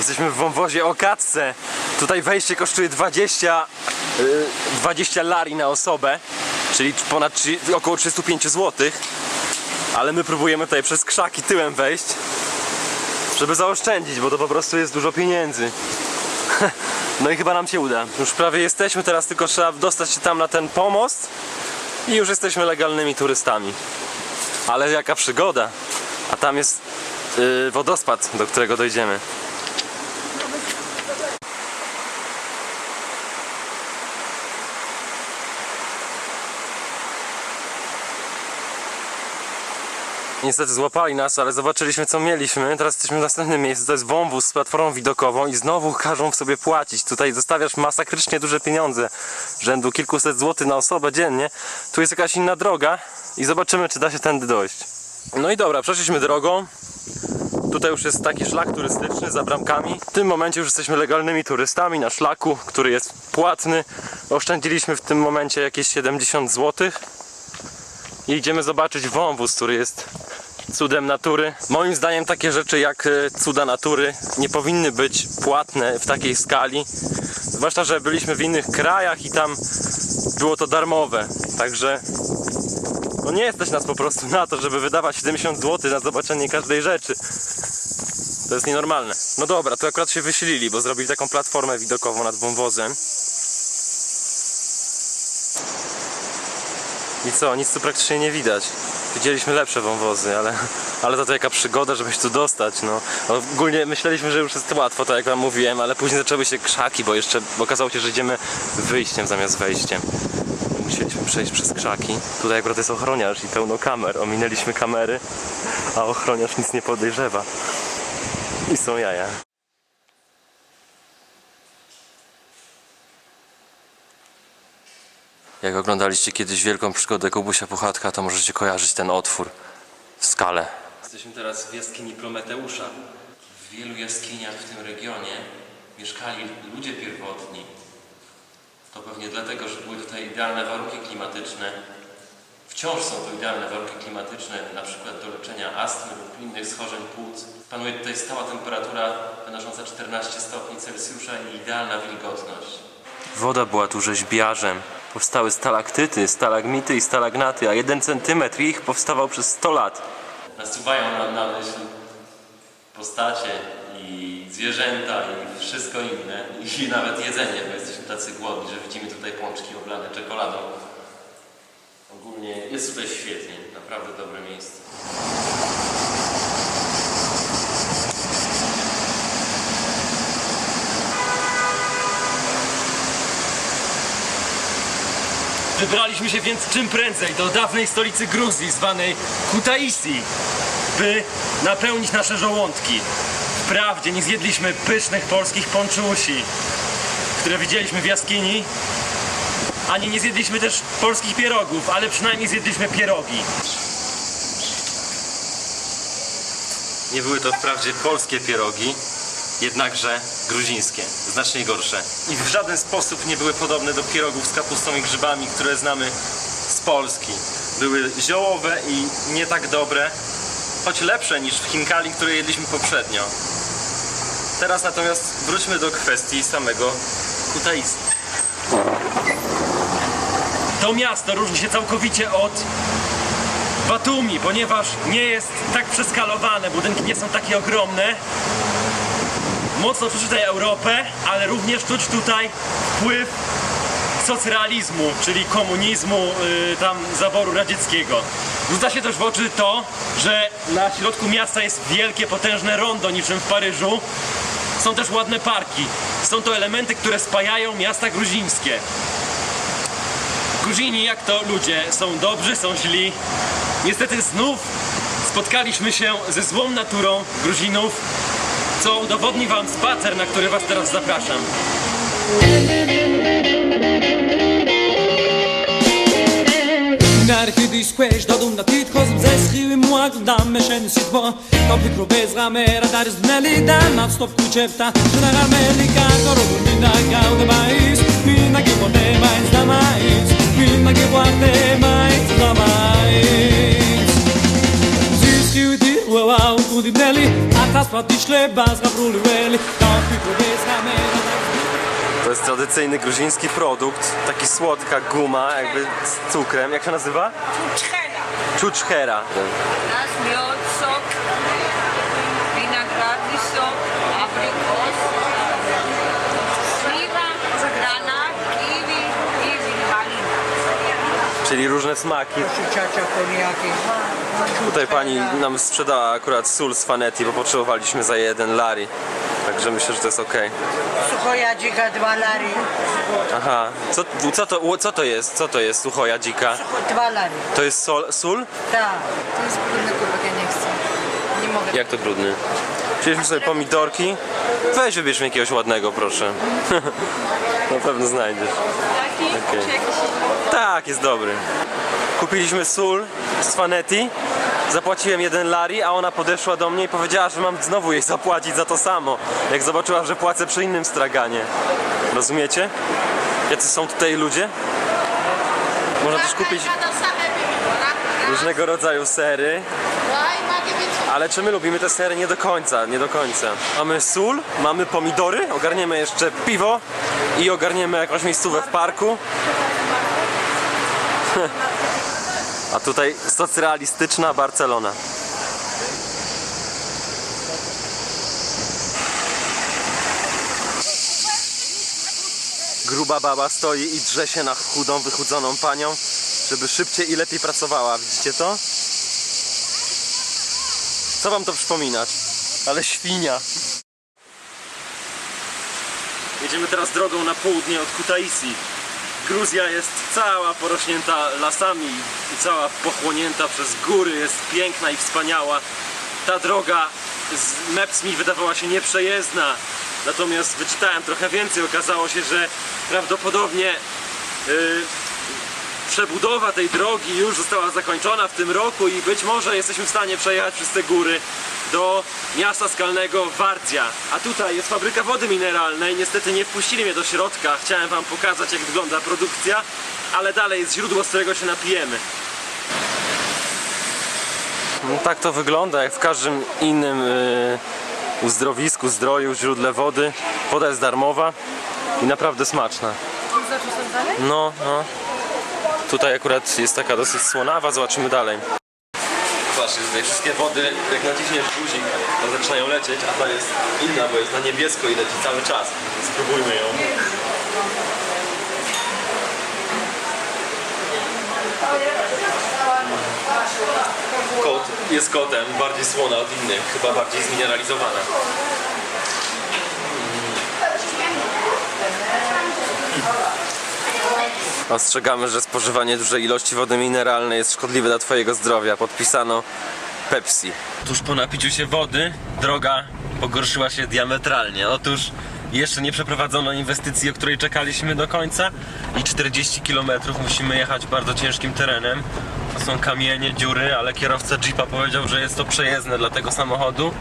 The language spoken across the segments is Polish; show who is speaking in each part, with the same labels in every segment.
Speaker 1: Jesteśmy w wąwozie o Katce. Tutaj wejście kosztuje 20 lari na osobę, czyli około 305 zł. Ale my próbujemy tutaj przez krzaki tyłem wejść, żeby zaoszczędzić, bo to po prostu jest dużo pieniędzy. No i chyba nam się uda. Już prawie jesteśmy, teraz tylko trzeba dostać się tam na ten pomost i już jesteśmy legalnymi turystami. Ale jaka przygoda! A tam jest wodospad, do którego dojdziemy. Niestety złapali nas, ale zobaczyliśmy co mieliśmy. Teraz jesteśmy w następnym miejscu. To jest wąwóz z platformą widokową i znowu każą w sobie płacić. Tutaj zostawiasz masakrycznie duże pieniądze, rzędu kilkuset złotych na osobę dziennie. Tu jest jakaś inna droga i zobaczymy, czy da się tędy dojść. No i dobra, przeszliśmy drogą. Tutaj już jest taki szlak turystyczny za bramkami. W tym momencie już jesteśmy legalnymi turystami na szlaku, który jest płatny. Oszczędziliśmy w tym momencie jakieś 70 zł. I idziemy zobaczyć wąwóz, który jest cudem natury. Moim zdaniem takie rzeczy jak cuda natury nie powinny być płatne w takiej skali. Zwłaszcza, że byliśmy w innych krajach i tam było to darmowe. Także no nie stać nas po prostu na to, żeby wydawać 70 zł na zobaczenie każdej rzeczy. To jest nienormalne. No dobra, to akurat się wysilili, bo zrobili taką platformę widokową nad wąwozem. I co? Nic tu praktycznie nie widać. Widzieliśmy lepsze wąwozy, ale to jaka przygoda, żeby się tu dostać, no. Ogólnie myśleliśmy, że już jest łatwo, tak jak wam mówiłem, ale później zaczęły się krzaki, bo jeszcze okazało się, że idziemy wyjściem zamiast wejściem. Musieliśmy przejść przez krzaki. Tutaj akurat jest ochroniarz i pełno kamer. Ominęliśmy kamery, a ochroniarz nic nie podejrzewa. I są jaja. Jak oglądaliście kiedyś wielką przygodę Kubusia Puchatka, to możecie kojarzyć ten otwór w skale. Jesteśmy teraz w jaskini Prometeusza. W wielu jaskiniach w tym regionie mieszkali ludzie pierwotni. To pewnie dlatego, że były tutaj idealne warunki klimatyczne. Wciąż są to idealne warunki klimatyczne, na przykład do leczenia astmy lub innych schorzeń płuc. Panuje tutaj stała temperatura wynosząca 14 stopni Celsjusza i idealna wilgotność. Woda była tu rzeźbiarzem. Powstały stalaktyty, stalagmity i stalagnaty, a 1 centymetr ich powstawał przez 100 lat. Nasuwają na myśl postacie i zwierzęta i wszystko inne. I nawet jedzenie, bo jesteśmy tacy głodni, że widzimy tutaj pączki oblane czekoladą. Ogólnie jest tutaj świetnie, naprawdę dobre miejsce. Wybraliśmy się więc czym prędzej do dawnej stolicy Gruzji, zwanej Kutaisi, by napełnić nasze żołądki. Wprawdzie nie zjedliśmy pysznych polskich ponczusi, które widzieliśmy w jaskini, ani nie zjedliśmy też polskich pierogów, ale przynajmniej zjedliśmy pierogi. Nie były to wprawdzie polskie pierogi, jednakże gruzińskie, znacznie gorsze. I w żaden sposób nie były podobne do pierogów z kapustą i grzybami, które znamy z Polski. Były ziołowe i nie tak dobre, choć lepsze niż w Chinkali, które jedliśmy poprzednio. Teraz natomiast wróćmy do kwestii samego Kutaisi. To miasto różni się całkowicie od Batumi, ponieważ nie jest tak przeskalowane, budynki nie są takie ogromne. Mocno czuć tutaj Europę, ale również czuć tutaj wpływ socrealizmu, czyli komunizmu, tam zaboru radzieckiego. Rzuca się też w oczy to, że na środku miasta jest wielkie, potężne rondo, niczym w Paryżu. Są też ładne parki. Są to elementy, które spajają miasta gruzińskie. Gruzini, jak to ludzie, są dobrzy, są źli. Niestety znów spotkaliśmy się ze złą naturą Gruzinów, co udowodni wam spacer, na który was teraz zapraszam.
Speaker 2: Garki disquesh dodum da tit khosm zeschim muag dam meshen sitbo top mikro bezramer dar znali dam not stop kuchefta na amerika gorobun na gaude bais mina gebote mais da mais mina gebote mais da mais zischiu di וואו גודי בנלי אטס פטיש לבאז גברו לולי דאו פיקובס רמר
Speaker 1: To jest tradycyjny gruziński produkt, taki słodka guma, jakby z cukrem. Jak się nazywa? Czuczchera.
Speaker 3: Nasz miód, sok, winogradny sok, aprikos, śliwa, granat, kiwi i malina.
Speaker 1: Czyli różne smaki. Tutaj pani nam sprzedała akurat sól z Fanetti, bo potrzebowaliśmy za 1 lari. Także myślę, że to jest ok.
Speaker 4: Suchoja dzika 2 lari.
Speaker 1: Aha, co to jest? Co to jest suchoja dzika?
Speaker 4: 2 lari.
Speaker 1: To jest sól?
Speaker 4: Tak.
Speaker 3: To jest brudny kubek, ja nie chcę. Nie mogę.
Speaker 1: Jak to brudny? Wzięliśmy sobie pomidorki. Weź wybierz mi jakiegoś ładnego, proszę. Na pewno znajdziesz.
Speaker 3: Taki?
Speaker 1: Okej.
Speaker 3: Czy jakiś inny?
Speaker 1: Tak, jest dobry. Kupiliśmy sól z Fanetti. Zapłaciłem 1 lari, a ona podeszła do mnie i powiedziała, że mam znowu jej zapłacić za to samo. Jak zobaczyła, że płacę przy innym straganie. Rozumiecie? Jacy są tutaj ludzie? Można też kupić różnego rodzaju sery. Ale czy my lubimy te sery? Nie do końca, nie do końca. Mamy sól, mamy pomidory, ogarniemy jeszcze piwo i ogarniemy jakąś miejscówę w parku. A tutaj socrealistyczna Barcelona. Gruba baba stoi i drze się na chudą, wychudzoną panią, żeby szybciej i lepiej pracowała. Widzicie to? Co wam to przypomina? Ale świnia. Jedziemy teraz drogą na południe od Kutaisi. Gruzja jest cała porośnięta lasami i cała pochłonięta przez góry, jest piękna i wspaniała. Ta droga z Maps mi wydawała się nieprzejezdna, natomiast wyczytałem trochę więcej, okazało się, że prawdopodobnie przebudowa tej drogi już została zakończona w tym roku i być może jesteśmy w stanie przejechać przez te góry do miasta skalnego Wardzia. A tutaj jest fabryka wody mineralnej, niestety nie wpuścili mnie do środka, chciałem wam pokazać, jak wygląda produkcja, ale dalej jest źródło, z którego się napijemy. No tak to wygląda, jak w każdym innym uzdrowisku, zdroju, źródle wody. Woda jest darmowa i naprawdę smaczna. No. Tutaj akurat jest taka dosyć słonawa, zobaczymy dalej. Zobaczcie, tutaj wszystkie wody, jak naciśniesz guzik, to zaczynają lecieć, a ta jest inna, bo jest na niebiesko i leci cały czas. Spróbujmy ją. Kot jest kotem, bardziej słona od innych, chyba bardziej zmineralizowana. Ostrzegamy, że spożywanie dużej ilości wody mineralnej jest szkodliwe dla twojego zdrowia. Podpisano Pepsi. Tuż po napiciu się wody droga pogorszyła się diametralnie. Otóż jeszcze nie przeprowadzono inwestycji, o której czekaliśmy do końca i 40 km musimy jechać bardzo ciężkim terenem. To są kamienie, dziury, ale kierowca Jeepa powiedział, że jest to przejezdne dla tego samochodu.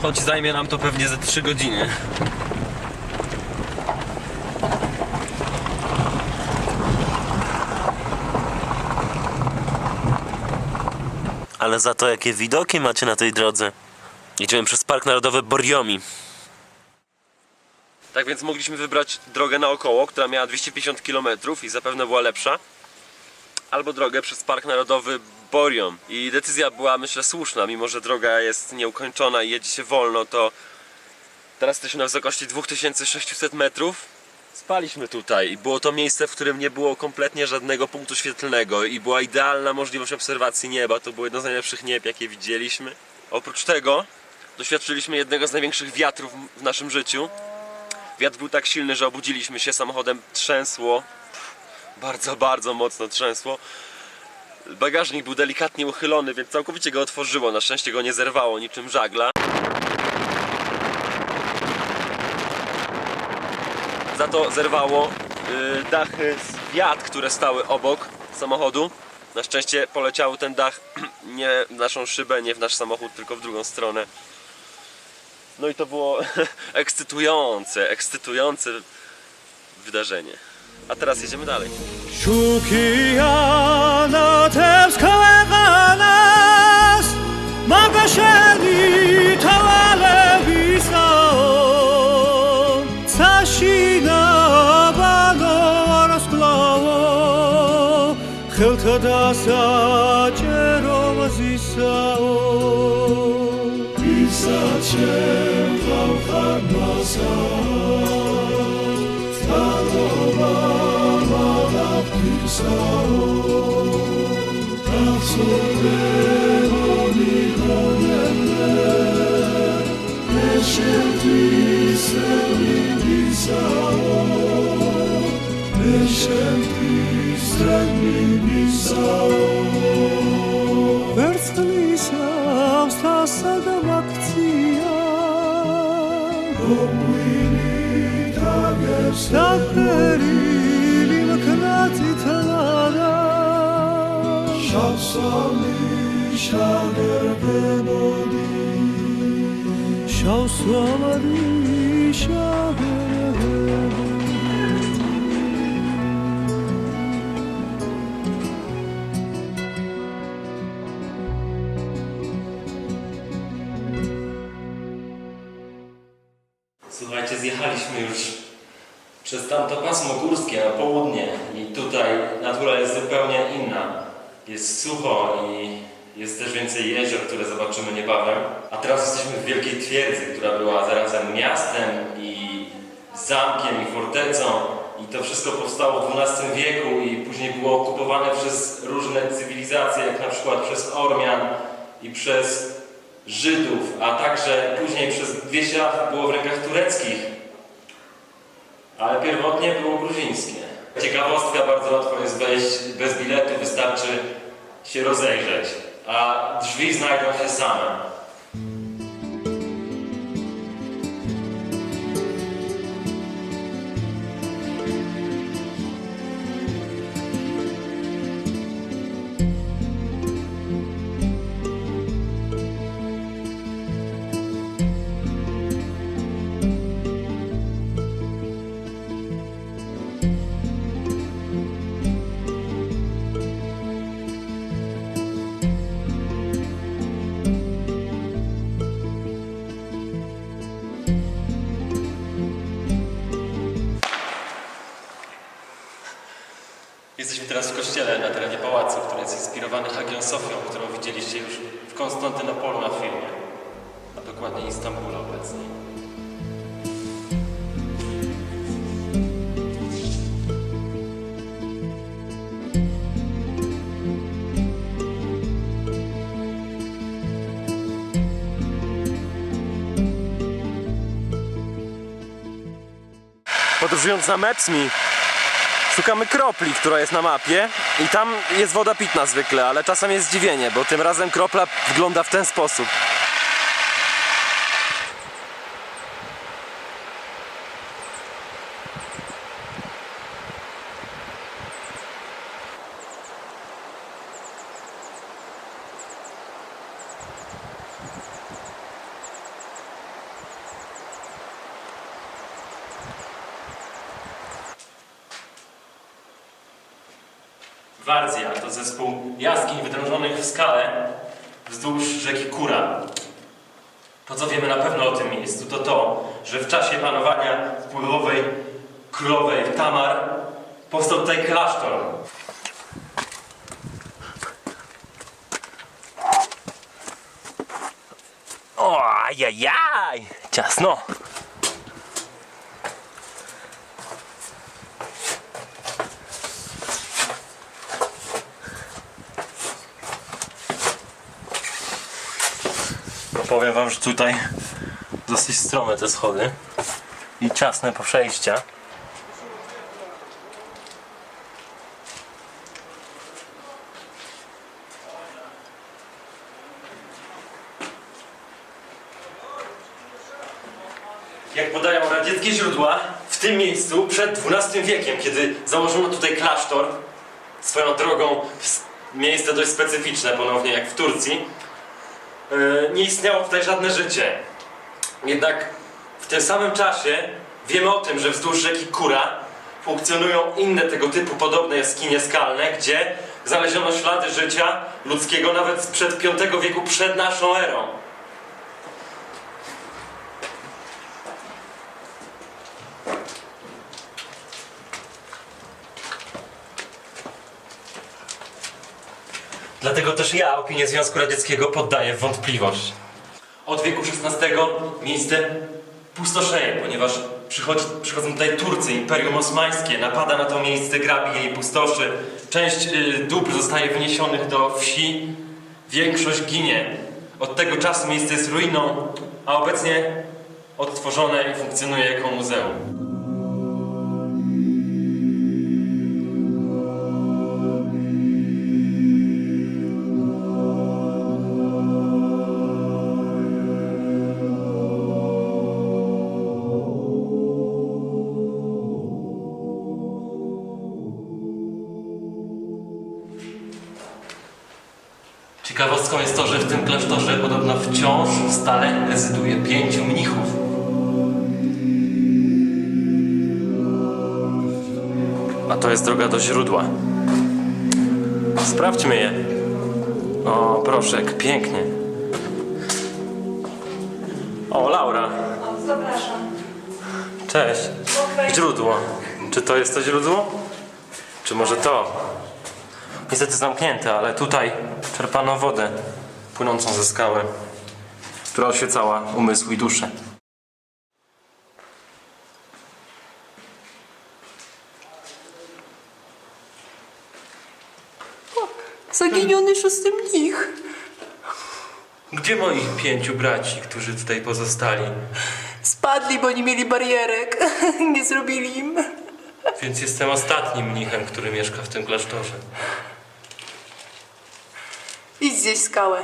Speaker 1: Choć zajmie nam to pewnie ze 3 godziny. Ale za to jakie widoki macie na tej drodze. Jedziemy przez Park Narodowy Borjomi. Tak więc mogliśmy wybrać drogę naokoło, która miała 250 km i zapewne była lepsza. Albo drogę przez Park Narodowy Borjom. I decyzja była, myślę, słuszna, mimo że droga jest nieukończona i jedzie się wolno, to teraz jesteśmy na wysokości 2600 metrów. Spaliśmy tutaj i było to miejsce, w którym nie było kompletnie żadnego punktu świetlnego i była idealna możliwość obserwacji nieba. To było jedno z najlepszych nieb, jakie widzieliśmy. Oprócz tego doświadczyliśmy jednego z największych wiatrów w naszym życiu. Wiatr był tak silny, że obudziliśmy się, samochodem trzęsło. Bardzo, bardzo mocno trzęsło. Bagażnik był delikatnie uchylony, więc całkowicie go otworzyło. Na szczęście go nie zerwało niczym żagla. Za to zerwało dachy z wiat, które stały obok samochodu. Na szczęście poleciał ten dach nie w naszą szybę, nie w nasz samochód, tylko w drugą stronę. No i to było ekscytujące wydarzenie. A teraz jedziemy dalej.
Speaker 2: Shukia na tevskoe ganas, ma Dodasa
Speaker 1: Słuchajcie, zjechaliśmy już przez tamto pasmo górskie na południe i tutaj natura jest zupełnie inna. Jest sucho i jest też więcej jezior, które zobaczymy niebawem. A teraz jesteśmy w wielkiej twierdzy, która była zarazem miastem i zamkiem i fortecą. I to wszystko powstało w XII wieku i później było okupowane przez różne cywilizacje, jak na przykład przez Ormian i przez Żydów, a także później przez 200 lat było w rękach tureckich, ale pierwotnie było gruzińskie. Ciekawostka, bardzo łatwo jest wejść bez biletu, wystarczy się rozejrzeć, a drzwi znajdą się same. Jesteśmy teraz w kościele na terenie pałacu, który jest inspirowany Hagią Sofią, którą widzieliście już w Konstantynopolu na filmie, a dokładnie Istambule obecnie. Podróżując na Maps.me szukamy kropli, która jest na mapie i tam jest woda pitna zwykle, ale czasem jest zdziwienie, bo tym razem kropla wygląda w ten sposób. Warzja to zespół jaskiń wydrążonych w skale wzdłuż rzeki Kura. To, co wiemy na pewno o tym miejscu, to to, że w czasie panowania wpływowej królowej Tamar powstał tutaj klasztor. O, ajajaj! Ciasno! Powiem wam, że tutaj dosyć strome te schody i ciasne po przejścia. Jak podają radzieckie źródła, w tym miejscu przed XII wiekiem, kiedy założono tutaj klasztor, swoją drogą miejsce dość specyficzne, ponownie jak w Turcji, nie istniało tutaj żadne życie. Jednak w tym samym czasie wiemy o tym, że wzdłuż rzeki Kura funkcjonują inne tego typu podobne jaskinie skalne, gdzie znaleziono ślady życia ludzkiego nawet sprzed V wieku przed naszą erą. Dlatego też ja opinię Związku Radzieckiego poddaję w wątpliwość. Od wieku XVI miejsce pustoszeje, ponieważ przychodzą tutaj Turcy, Imperium Osmańskie, napada na to miejsce, grabi je i pustoszy. Część dóbr zostaje wyniesionych do wsi, większość ginie. Od tego czasu miejsce jest ruiną, a obecnie odtworzone i funkcjonuje jako muzeum. Ciekawostką jest to, że w tym klasztorze podobno wciąż stale rezyduje 5 mnichów. A to jest droga do źródła. Sprawdźmy je. O, proszę, jak pięknie. O, Laura.
Speaker 3: Zapraszam.
Speaker 1: Cześć. Źródło. Czy to jest to źródło? Czy może to? Niestety zamknięte, ale tutaj czerpano wodę płynącą ze skały, która oświecała umysł i duszę.
Speaker 5: Zaginiony 6 mnich.
Speaker 1: Gdzie moich 5 braci, którzy tutaj pozostali?
Speaker 5: Spadli, bo nie mieli barierek. Nie zrobili im.
Speaker 1: Więc jestem ostatnim mnichem, który mieszka w tym klasztorze.
Speaker 5: Idź zjeść skałę.